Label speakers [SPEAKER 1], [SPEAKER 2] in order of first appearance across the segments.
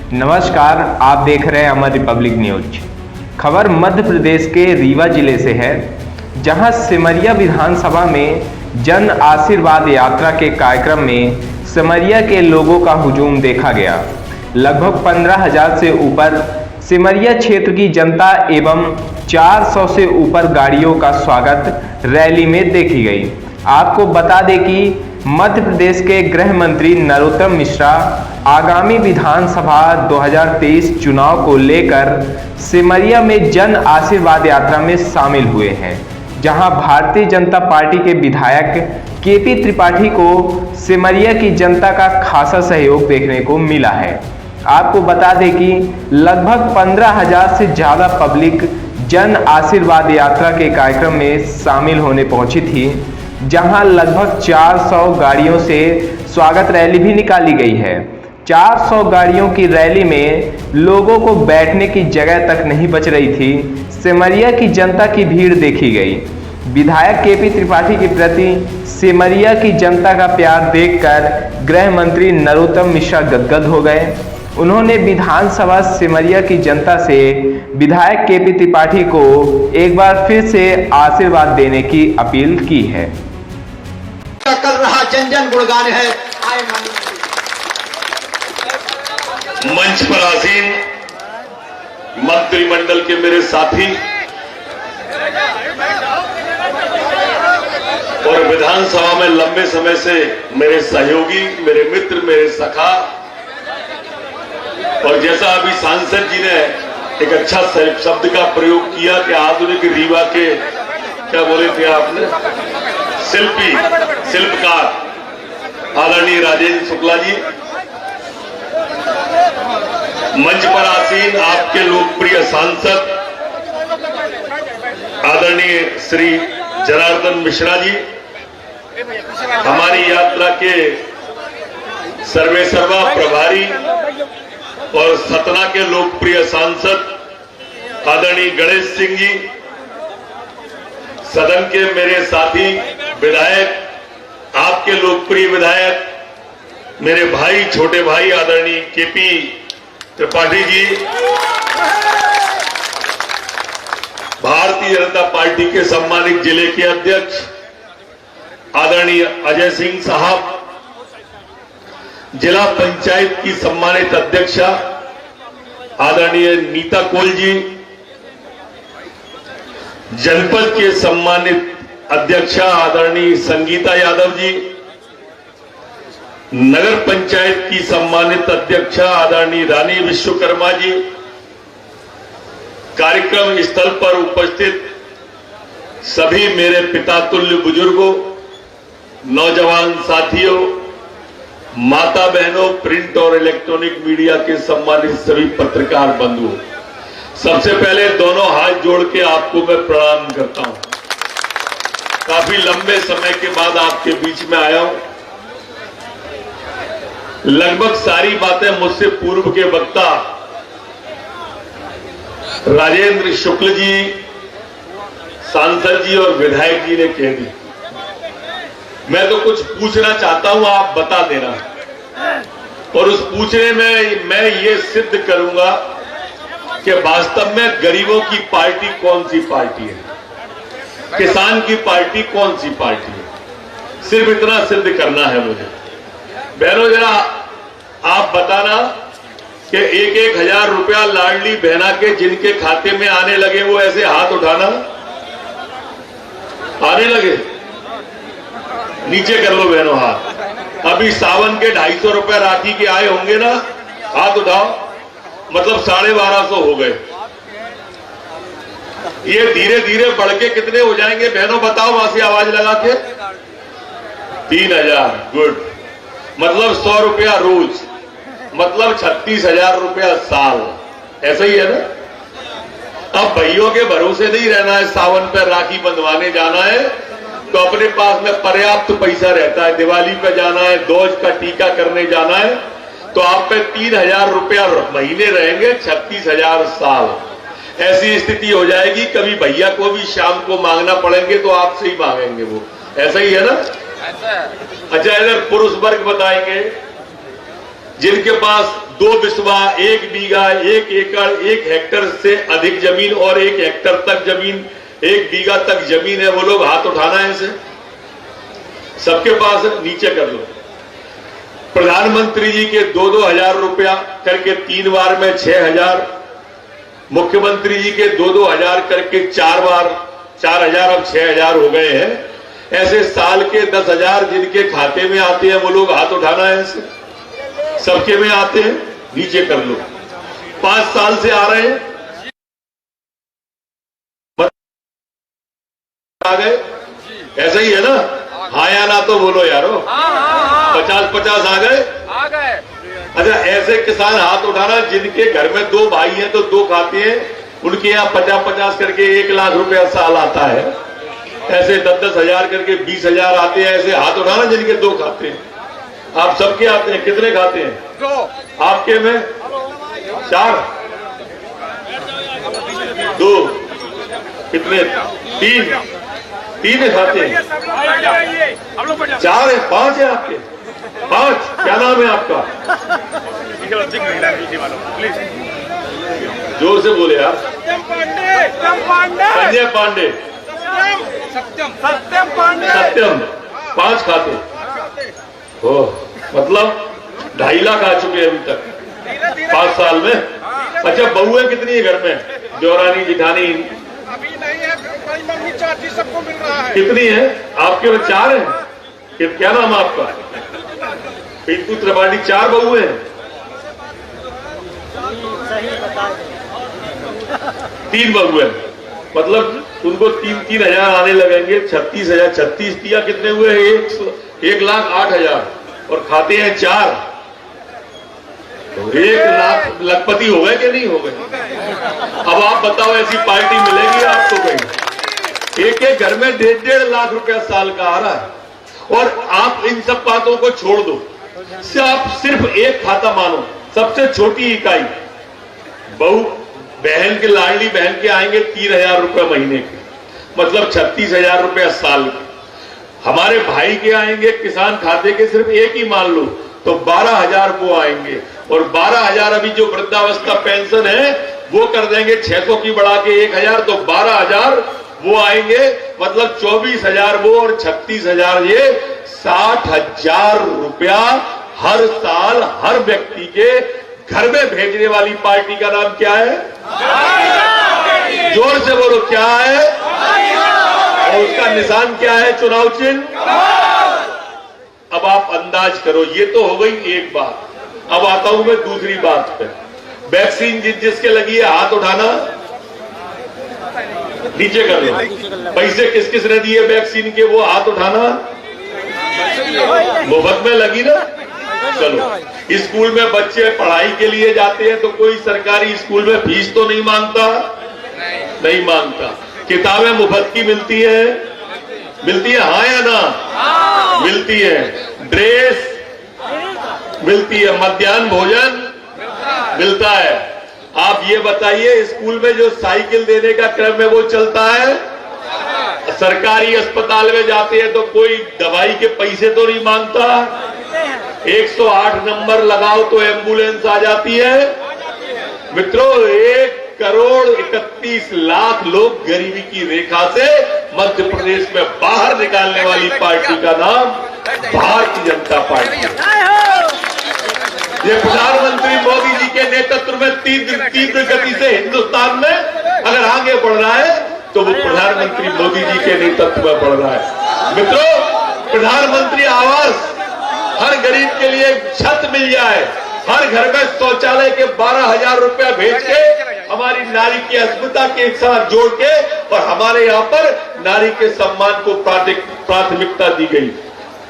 [SPEAKER 1] नमस्कार, आप देख रहे हैं अमर रिपब्लिक न्यूज। खबर मध्य प्रदेश के रीवा जिले से है, जहां सिमरिया विधानसभा में जन आशीर्वाद यात्रा के कार्यक्रम में सिमरिया के लोगों का हुजूम देखा गया। लगभग 15,000 से ऊपर सिमरिया क्षेत्र की जनता एवं 400 से ऊपर गाड़ियों का स्वागत रैली में देखी गई। आपको बता दें कि मध्य प्रदेश के गृह मंत्री नरोत्तम मिश्रा आगामी विधानसभा 2023 चुनाव को लेकर सिमरिया में जन आशीर्वाद यात्रा में शामिल हुए हैं, जहां भारतीय जनता पार्टी के विधायक केपी त्रिपाठी को सिमरिया की जनता का खासा सहयोग देखने को मिला है। आपको बता दें कि लगभग 15,000 से ज़्यादा पब्लिक जन आशीर्वाद यात्रा के कार्यक्रम में शामिल होने पहुंची थी, जहां लगभग 400 गाड़ियों से स्वागत रैली भी निकाली गई है। 400 गाड़ियों की रैली में लोगों को बैठने की जगह तक नहीं बच रही थी। सिमरिया की जनता की भीड़ देखी गई। विधायक केपी त्रिपाठी के प्रति सिमरिया की जनता का प्यार देखकर गृह मंत्री नरोत्तम मिश्रा गदगद हो गए। उन्होंने विधानसभा सिमरिया की जनता से विधायक केपी त्रिपाठी को एक बार फिर से आशीर्वाद देने की अपील की है।
[SPEAKER 2] कर रहा जन जन गुणगान है।
[SPEAKER 3] मंच पर आसीन मंत्रिमंडल के मेरे साथी और विधानसभा में लंबे समय से मेरे सहयोगी, मेरे मित्र, मेरे सखा, और जैसा अभी सांसद जी ने एक अच्छा शब्द का प्रयोग किया कि आधुनिक रीवा के क्या बोले थे आपने, शिल्पकार आदरणीय राजेंद्र शुक्ला जी, मंच पर आसीन आपके लोकप्रिय सांसद आदरणीय श्री जनार्दन मिश्रा जी, हमारी यात्रा के सर्वेसर्वा प्रभारी और सतना के लोकप्रिय सांसद आदरणीय गणेश सिंह जी, सदन के मेरे साथी विधायक, आपके लोकप्रिय विधायक, मेरे भाई, छोटे भाई आदरणीय केपी त्रिपाठी जी, भारतीय जनता पार्टी के सम्मानित जिले के अध्यक्ष आदरणीय अजय सिंह साहब, जिला पंचायत की सम्मानित अध्यक्षा आदरणीय नीता कोल जी, जनपद के सम्मानित अध्यक्षा आदरणीय संगीता यादव जी, नगर पंचायत की सम्मानित अध्यक्षा आदरणीय रानी विश्वकर्मा जी, कार्यक्रम स्थल पर उपस्थित सभी मेरे पिता तुल्य बुजुर्गों, नौजवान साथियों, माता बहनों, प्रिंट और इलेक्ट्रॉनिक मीडिया के सम्मानित सभी पत्रकार बंधुओं, सबसे पहले दोनों हाथ जोड़ के आपको मैं प्रणाम करता हूं। काफी लंबे समय के बाद आपके बीच में आया हूं। लगभग सारी बातें मुझसे पूर्व के वक्ता राजेंद्र शुक्ल जी, सांसद जी और विधायक जी ने कह दी। मैं तो कुछ पूछना चाहता हूं, आप बता देना, और उस पूछने में मैं ये सिद्ध करूंगा कि वास्तव में गरीबों की पार्टी कौन सी पार्टी है, किसान की पार्टी कौन सी पार्टी है। सिर्फ इतना सिद्ध करना है मुझे। बहनों, जरा आप बताना कि 1,000 रुपया लाडली बहना के जिनके खाते में आने लगे वो ऐसे हाथ उठाना। आने लगे? नीचे कर लो बहनों हाथ। अभी सावन के 250 रुपया राखी के आए होंगे ना, हाथ उठाओ, मतलब 1250 हो गए। ये धीरे धीरे बढ़ के कितने हो जाएंगे बहनों, बताओ वहां से आवाज लगा के। 3,000। गुड। मतलब 100 रुपया रोज, मतलब 36,000 रुपया साल। ऐसा ही है ना। अब भाइयों के भरोसे नहीं रहना है। सावन पर राखी बंधवाने जाना है तो अपने पास में पर्याप्त पैसा रहता है। दिवाली पे जाना है, दोज का टीका करने जाना है, तो आप पे 3,000 रुपया महीने रहेंगे, 36,000 साल। ऐसी स्थिति हो जाएगी, कभी भैया को भी शाम को मांगना पड़ेंगे तो आपसे ही मांगेंगे वो। ऐसा ही है ना। अच्छा, इधर पुरुष वर्ग बताएंगे। जिनके पास 2 बिस्वा, 1 बीघा, 1 एकड़, 1 हेक्टर से अधिक जमीन और 1 हेक्टर तक जमीन, 1 बीघा तक जमीन है, वो लोग हाथ उठाना है। इसे सबके पास नीचे कर लो। प्रधानमंत्री जी के 2-2 हजार रुपया करके 3 बार में 6,000, मुख्यमंत्री जी के 2-2 हजार करके 4 बार 4,000, अब 6,000 हो गए हैं। ऐसे साल के 10,000 जिनके खाते में आते हैं वो लोग हाथ उठाना है। ऐसे सबके में आते हैं, नीचे कर लो। 5 साल से आ रहे हैं, आ गए, ऐसा ही है ना? हाँ या ना तो बोलो यारो। 50-50 आ गए। अच्छा, ऐसे किसान हाथ उठाना जिनके घर में 2 भाई हैं तो 2 खाते हैं, उनके यहाँ 50-50 करके 1 लाख रुपया साल आता है। ऐसे 10-10 हजार करके 20,000 आते हैं। ऐसे हाथ उठाना जिनके 2 खाते हैं। आप सबके आते हैं, कितने खाते हैं? 2। आपके में 4, 2, कितने? 3 खाते हैं। 4 है, 5 है आपके? 5। क्या नाम है आपका? जोर से बोले यार। संजय पांडे। सत्यम। 5 खाते हो, मतलब 2.5 लाख आ चुके हैं अभी तक 5 साल में। अच्छा, बहुएं कितनी है घर में? देवरानी, जिठानी
[SPEAKER 4] अभी नहीं है, मम्मी चाची सबको मिल रहा है।
[SPEAKER 3] कितनी है आपके में? 4 है। क्या नाम आपका? पिंटू त्रिपाठी। 4 बहुएं हैं। 3 बहुएं, मतलब उनको 3-3 हजार आने लगेंगे। 36,000, 36 दिया कितने हुए? 1,08,000 और खाते हैं 4, तो 1 लाख लखपति हो गए कि नहीं हो गए? अब आप बताओ, ऐसी पार्टी मिलेगी आपको कहीं? एक घर में 1.5 लाख रुपया साल का आ रहा है। और आप इन सब बातों को छोड़ दो, आप सिर्फ एक खाता मानो, सबसे छोटी इकाई। बहू बहन के, लाडली बहन के आएंगे 3,000 रुपया महीने के, मतलब 36,000 रुपया साल के। हमारे भाई के आएंगे किसान खाते के, सिर्फ एक ही मान लो तो 12,000 वो आएंगे। और 12,000 अभी जो वृद्धावस्था पेंशन है वो कर देंगे 600 की बढ़ा के 1,000, तो 12,000 वो आएंगे, मतलब 24,000 वो और 36,000 ये, 60,000 रुपया हर साल हर व्यक्ति के घर में भेजने वाली पार्टी का नाम क्या है? जोर से बोलो, क्या है? और उसका निशान क्या है? चुनाव चिन्ह। अब आप अंदाज करो, ये तो हो गई एक बात। अब आता हूं मैं दूसरी बात पे। वैक्सीन जिसके लगी है हाथ उठाना, नीचे कर लो। पैसे किस किस ने दिए वैक्सीन के, वो हाथ उठाना। मुफ्त में लगी ना? चलो, स्कूल में बच्चे पढ़ाई के लिए जाते हैं तो कोई सरकारी स्कूल में फीस तो नहीं मांगता? नहीं मांगता। किताबें मुफ्त की मिलती है? मिलती है, हाँ या ना? मिलती है। ड्रेस मिलती है। मध्याह्न भोजन मिलता है। आप ये बताइए, स्कूल में जो साइकिल देने का क्रम है वो चलता है? सरकारी अस्पताल में जाते हैं तो कोई दवाई के पैसे तो नहीं मांगता? 108 नंबर लगाओ तो एम्बुलेंस आ जाती है। मित्रों, 1,31,00,000 लोग गरीबी की रेखा से मध्य प्रदेश में बाहर निकालने वाली पार्टी का नाम भारतीय जनता पार्टी। ये प्रधानमंत्री मोदी जी के नेतृत्व में तीव्र गति से हिंदुस्तान में अगर आगे बढ़ रहा है तो वो प्रधानमंत्री मोदी जी के नेतृत्व में बढ़ रहा है। मित्रों, प्रधानमंत्री आवास, हर गरीब के लिए छत मिल जाए, हर घर में शौचालय के 12,000 रुपया भेज के हमारी नारी की अस्मिता के साथ जोड़ के, और हमारे यहाँ पर नारी के सम्मान को प्राथमिकता दी गई।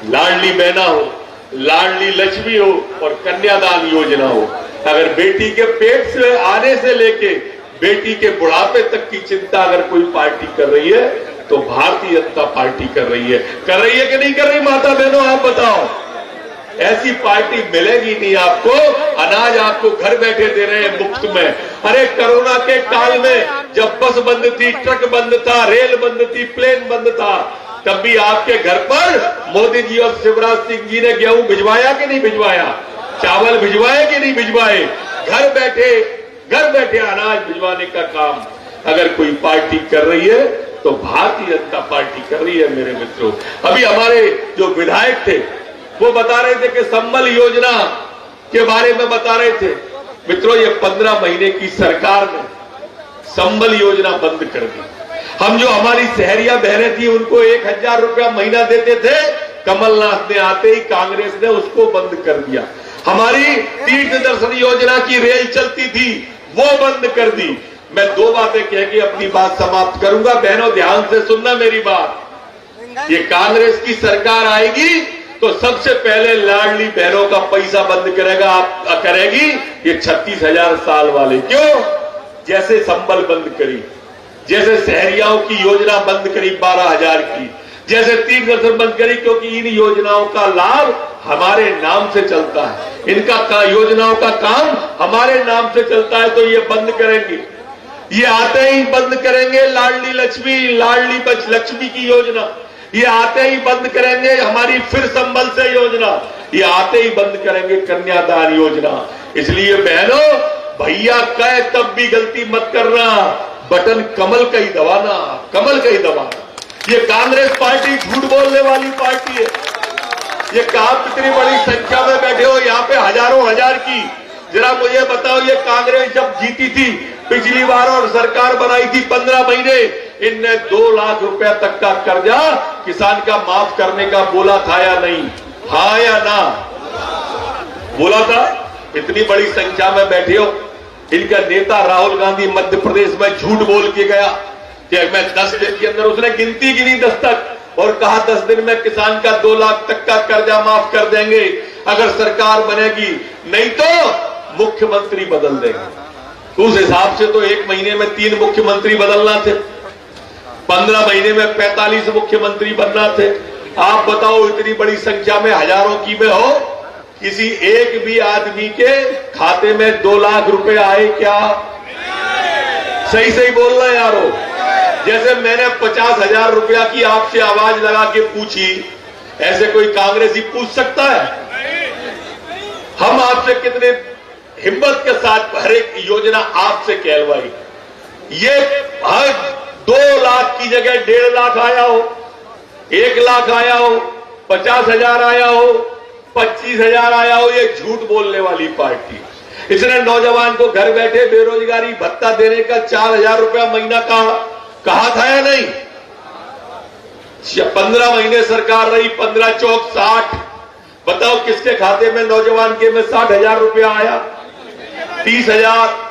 [SPEAKER 3] लाडली बहना हो, लाडली लक्ष्मी हो और कन्यादान योजना हो। अगर बेटी के पेट से आने से लेके बेटी के बुढ़ापे तक की चिंता अगर कोई पार्टी कर रही है तो भारतीय जनता पार्टी कर रही है। कर रही है कि नहीं कर रही? माता बहनों, आप बताओ। ऐसी पार्टी मिलेगी नहीं आपको। अनाज आपको घर बैठे दे रहे हैं मुफ्त में। अरे कोरोना के काल में जब बस बंद थी, ट्रक बंद था, रेल बंद थी, प्लेन बंद था, तब भी आपके घर पर मोदी जी और शिवराज सिंह जी ने गेहूं भिजवाया कि नहीं भिजवाया? चावल भिजवाए कि नहीं भिजवाए? घर बैठे अनाज भिजवाने का काम अगर कोई पार्टी कर रही है तो भारतीय जनता पार्टी कर रही है मेरे मित्रों। अभी हमारे जो विधायक थे वो बता रहे थे कि संबल योजना के बारे में बता रहे थे। मित्रों, ये 15 महीने की सरकार ने संबल योजना बंद कर दी। हम जो हमारी शहरिया बहनें थी उनको 1000 रुपया महीना देते थे, कमलनाथ ने आते ही कांग्रेस ने उसको बंद कर दिया। हमारी तीर्थ दर्शन योजना की रेल चलती थी वो बंद कर दी। मैं 2 बातें कह के अपनी बात समाप्त करूंगा। बहनों, ध्यान से सुनना मेरी बात। ये कांग्रेस की सरकार आएगी तो सबसे पहले लाडली बहनों का पैसा बंद करेगी ये 36,000 साल वाले। क्यों? जैसे संबल बंद करी, जैसे शहरियाओं की योजना बंद करी 12,000 की, जैसे तीर्थ दर्शन बंद करी, क्योंकि इन योजनाओं का लाभ हमारे नाम से चलता है, इनका योजनाओं का काम हमारे नाम से चलता है, तो ये बंद करेंगे। ये आते ही बंद करेंगे लाडली लक्ष्मी की योजना, ये आते ही बंद करेंगे हमारी फिर संबल से योजना, ये आते ही बंद करेंगे कन्यादान योजना। इसलिए बहनों, भैया कहे तब भी गलती मत करना, बटन कमल का ही दबाना, कमल का ही दबाना। ये कांग्रेस पार्टी झूठ बोलने वाली पार्टी है। ये आप कितनी बड़ी संख्या में बैठे हो यहाँ पे, हजारों हजार की। जरा मुझे बताओ, ये कांग्रेस जब जीती थी पिछली बार और सरकार बनाई थी 15 महीने, इनने 2 लाख रुपया तक का कर्जा किसान का माफ करने का बोला था या नहीं? हाँ या ना? बोला था। इतनी बड़ी संख्या में बैठे हो। इनका नेता राहुल गांधी मध्य प्रदेश में झूठ बोल के गया कि मैं 10 दिन के अंदर, उसने गिनती गिनी 10 तक और कहा 10 दिन में किसान का 2 लाख तक का कर्जा माफ कर देंगे अगर सरकार बनेगी, नहीं तो मुख्यमंत्री बदल देंगे। उस हिसाब से तो 1 महीने में 3 मुख्यमंत्री बदलना थे, 15 महीने में 45 मुख्यमंत्री बनना थे। आप बताओ, इतनी बड़ी संख्या में हजारों की में हो, किसी एक भी आदमी के खाते में 2 लाख रुपए आए क्या? सही सही बोलना यारो। जैसे मैंने 50,000 रुपया की आपसे आवाज लगा के पूछी, ऐसे कोई कांग्रेसी पूछ सकता है? हम आपसे कितने हिम्मत के साथ हर एक योजना आपसे कहलवाई। ये हर 2 लाख की जगह 1.5 लाख आया हो, 1 लाख आया हो, 50,000 आया हो, 25,000 आया हो, ये झूठ बोलने वाली पार्टी। इसने नौजवान को घर बैठे बेरोजगारी भत्ता देने का 4,000 रुपया महीना कहा था या नहीं? 15 महीने सरकार रही, 15 चौक 60। बताओ किसके खाते में नौजवान के में 60,000 रुपया आया? 30,000